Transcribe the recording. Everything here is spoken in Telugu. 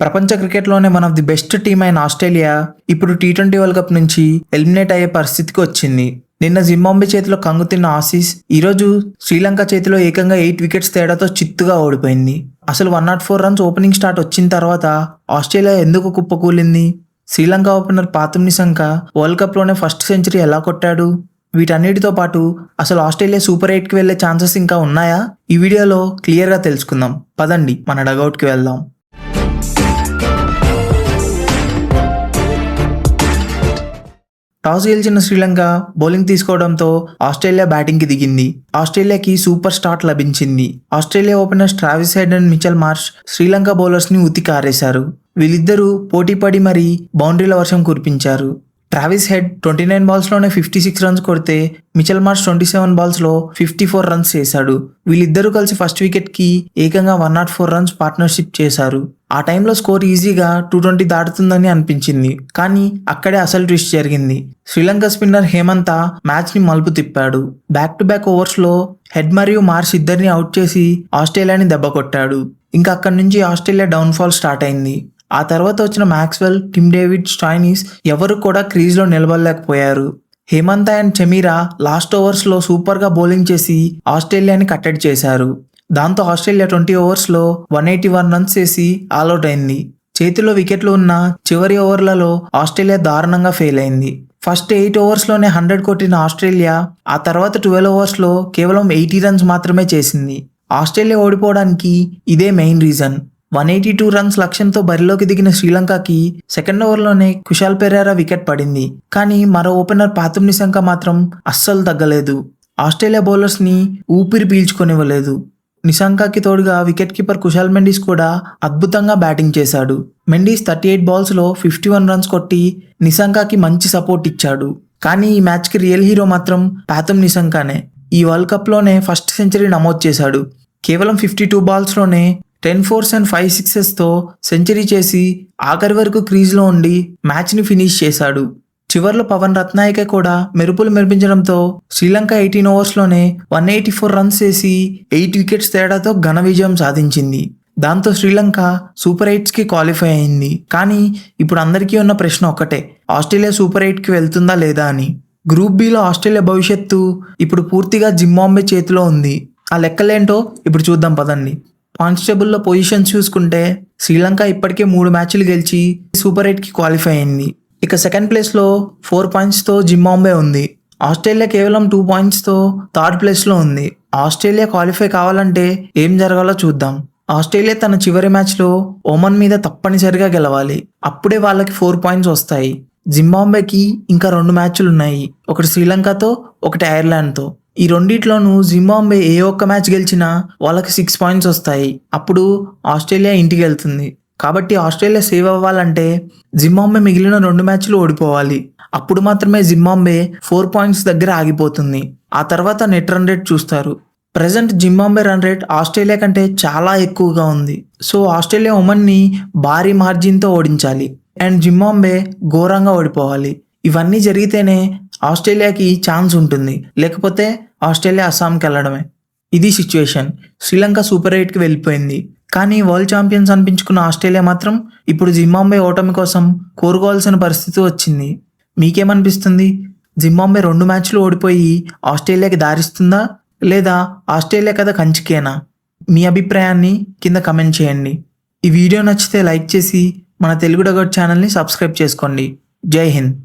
ప్రపంచ క్రికెట్లోనే one of the best team అయిన ఆస్ట్రేలియా ఇప్పుడు టీ20 వరల్డ్ కప్ నుంచి ఎలిమినేట్ అయ్యే పరిస్థితికి వచ్చింది. నిన్న జింబాబ్వే చేతిలో కంగుతిన్న ఆసీస్ ఈరోజు శ్రీలంక చేతిలో ఏకంగా 8 వికెట్స్ తేడాతో చిత్తుగా ఓడిపోయింది. అసలు 104 రన్స్ ఓపెనింగ్ స్టార్ట్ వచ్చిన తర్వాత ఆస్ట్రేలియా ఎందుకు కుప్పకూలింది? శ్రీలంక ఓపెనర్ పాతుమ్ నిసంక వరల్డ్ కప్లోనే ఫస్ట్ సెంచరీ ఎలా కొట్టాడు? వీటన్నిటితో పాటు అసలు ఆస్ట్రేలియా సూపర్ 8కి వెళ్లే ఛాన్సెస్ ఇంకా ఉన్నాయా? ఈ వీడియోలో క్లియర్గా తెలుసుకుందాం. పదండి మన డగౌట్కి వెళ్దాం. టాస్ గెలిచిన శ్రీలంక బౌలింగ్ తీసుకోవడంతో ఆస్ట్రేలియా బ్యాటింగ్ కి దిగింది. ఆస్ట్రేలియాకి సూపర్ స్టార్ట్ లభించింది. Australia openers Travis head and Mitchell Marsh Sri Lanka bowlers ని ఉతికి ఆరేశారు. వీళ్ళిద్దరూ పోటీపడి మరీ బౌండరీల వర్షం కురిపించారు. ట్రావిస్ హెడ్ 29 బాల్స్లోనే 56 రన్స్ కొడితే మిచెల్ మార్ష్ 27 బాల్స్లో 54 రన్స్ చేశాడు. వీళ్ళిద్దరూ కలిసి ఫస్ట్ వికెట్కి ఏకంగా 104 రన్స్ పార్ట్నర్షిప్ చేశారు. ఆ టైంలో స్కోర్ ఈజీగా 220 దాటుతుందని అనిపించింది. కానీ అక్కడే అసలు ట్విస్ట్ జరిగింది. శ్రీలంక స్పిన్నర్ హేమంత మ్యాచ్ని మలుపు తిప్పాడు. బ్యాక్ టు బ్యాక్ ఓవర్స్లో హెడ్ మరియు మార్ష్ ఇద్దరిని అవుట్ చేసి ఆస్ట్రేలియాని దెబ్బ కొట్టాడు. ఇంకా అక్కడి నుంచి ఆస్ట్రేలియా డౌన్ఫాల్ స్టార్ట్ అయింది. ఆ తర్వాత వచ్చిన మ్యాక్స్వెల్, టిమ్ డేవిడ్, స్టాయినిస్ ఎవరు కూడా క్రీజ్లో నిలబడలేకపోయారు. హేమంత అండ్ చమీరా లాస్ట్ ఓవర్స్లో సూపర్గా బౌలింగ్ చేసి ఆస్ట్రేలియాని కట్టడి చేశారు. దాంతో ఆస్ట్రేలియా 20 ఓవర్స్లో 181 రన్స్ చేసి ఆల్అౌట్ అయింది. చేతిలో వికెట్లు ఉన్న చివరి ఓవర్లలో ఆస్ట్రేలియా దారుణంగా ఫెయిల్ అయింది. ఫస్ట్ 8 ఓవర్స్లోనే 100 కొట్టిన ఆస్ట్రేలియా ఆ తర్వాత 12 ఓవర్స్లో కేవలం 80 రన్స్ మాత్రమే చేసింది. ఆస్ట్రేలియా ఓడిపోవడానికి ఇదే మెయిన్ రీజన్. 182 రన్స్ లక్ష్యంతో బరిలోకి దిగిన శ్రీలంకకి సెకండ్ ఓవర్లోనే కుశాల్ పెరేరా వికెట్ పడింది. కానీ మరో ఓపెనర్ పాతుమ్ నిసంక మాత్రం అస్సలు తగ్గలేదు. ఆస్ట్రేలియా బౌలర్స్ని ఊపిరి పీల్చుకొనివ్వలేదు. నిసంకకి తోడుగా వికెట్ కీపర్ కుశాల్ మెండిస్ కూడా అద్భుతంగా బ్యాటింగ్ చేశాడు. మెండిస్ 38 బాల్స్లో 51 రన్స్ కొట్టి నిసంకకి మంచి సపోర్ట్ ఇచ్చాడు. కానీ ఈ మ్యాచ్కి రియల్ హీరో మాత్రం పాతుమ్ నిసంకనే. ఈ వరల్డ్ కప్లోనే ఫస్ట్ సెంచరీ నమోదు చేశాడు. కేవలం 52 బాల్స్లోనే 10 4s and 5 6sతో సెంచరీ చేసి ఆఖరి వరకు క్రీజ్లో ఉండి మ్యాచ్ని ఫినిష్ చేశాడు. చివర్లో పవన్ రత్నాయకే కూడా మెరుపులు మెరిపించడంతో శ్రీలంక 18 ఓవర్స్లోనే 184 రన్స్ చేసి 8 వికెట్స్ తేడాతో ఘన విజయం సాధించింది. దాంతో శ్రీలంక సూపర్ 8కి క్వాలిఫై అయింది. కానీ ఇప్పుడు అందరికీ ఉన్న ప్రశ్న ఒక్కటే, ఆస్ట్రేలియా సూపర్ 8కి వెళ్తుందా లేదా అని. గ్రూప్ బిలో ఆస్ట్రేలియా భవిష్యత్తు ఇప్పుడు పూర్తిగా జింబాబ్వే చేతిలో ఉంది. ఆ లెక్కలేంటో ఇప్పుడు చూద్దాం పదండి. పాయింట్స్ టేబుల్లో పొజిషన్స్ చూసుకుంటే శ్రీలంక ఇప్పటికే 3 మ్యాచ్లు గెలిచి సూపర్ 8కి క్వాలిఫై అయింది. ఇక సెకండ్ ప్లేస్లో 4 పాయింట్స్తో జింబాబ్వే ఉంది. ఆస్ట్రేలియా కేవలం 2 పాయింట్స్తో థర్డ్ ప్లేస్లో ఉంది. ఆస్ట్రేలియా క్వాలిఫై కావాలంటే ఏం జరగాలో చూద్దాం. ఆస్ట్రేలియా తన చివరి మ్యాచ్లో ఒమన్ మీద తప్పనిసరిగా గెలవాలి. అప్పుడే వాళ్ళకి 4 పాయింట్స్ వస్తాయి. జింబాబ్వేకి ఇంకా 2 మ్యాచ్లు ఉన్నాయి. ఒకటి శ్రీలంకతో, ఒకటి ఐర్లాండ్తో. ఈ రెండిట్లోనూ జింబాబ్వే ఏ ఒక్క మ్యాచ్ గెలిచినా వాళ్ళకి 6 పాయింట్స్ వస్తాయి. అప్పుడు ఆస్ట్రేలియా ఇంటికి వెళ్తుంది. కాబట్టి ఆస్ట్రేలియా సేవ్ అవ్వాలంటే జింబాబ్వే మిగిలిన 2 మ్యాచ్లు ఓడిపోవాలి. అప్పుడు మాత్రమే జింబాబ్వే 4 పాయింట్స్ దగ్గర ఆగిపోతుంది. ఆ తర్వాత నెట్ రన్ రేట్ చూస్తారు. Present Zimbabwe run rate Australia కంటే చాలా ఎక్కువగా ఉంది. సో ఆస్ట్రేలియా ఒమన్ని భారీ మార్జిన్తో ఓడించాలి అండ్ జింబాబ్వే ఘోరంగా ఓడిపోవాలి. ఇవన్నీ జరిగితేనే ఆస్ట్రేలియాకి ఛాన్స్ ఉంటుంది. లేకపోతే ఆస్ట్రేలియా అస్సాంకి వెళ్ళడమే. ఇది సిచ్యువేషన్. శ్రీలంక సూపర్ 8కి వెళ్ళిపోయింది. కానీ వరల్డ్ ఛాంపియన్స్ అనిపించుకున్న ఆస్ట్రేలియా మాత్రం ఇప్పుడు జింబాబ్వే ఓటమి కోసం కోరుకోవాల్సిన పరిస్థితి వచ్చింది. మీకేమనిపిస్తుంది? జింబాబ్వే 2 మ్యాచ్లు ఓడిపోయి ఆస్ట్రేలియాకి దారిస్తుందా, లేదా ఆస్ట్రేలియా కథ కంచికేనా? మీ అభిప్రాయాన్ని కింద కమెంట్ చేయండి. ఈ వీడియో నచ్చితే లైక్ చేసి మన తెలుగు డగౌట్ ఛానల్ని సబ్స్క్రైబ్ చేసుకోండి. జై హింద్.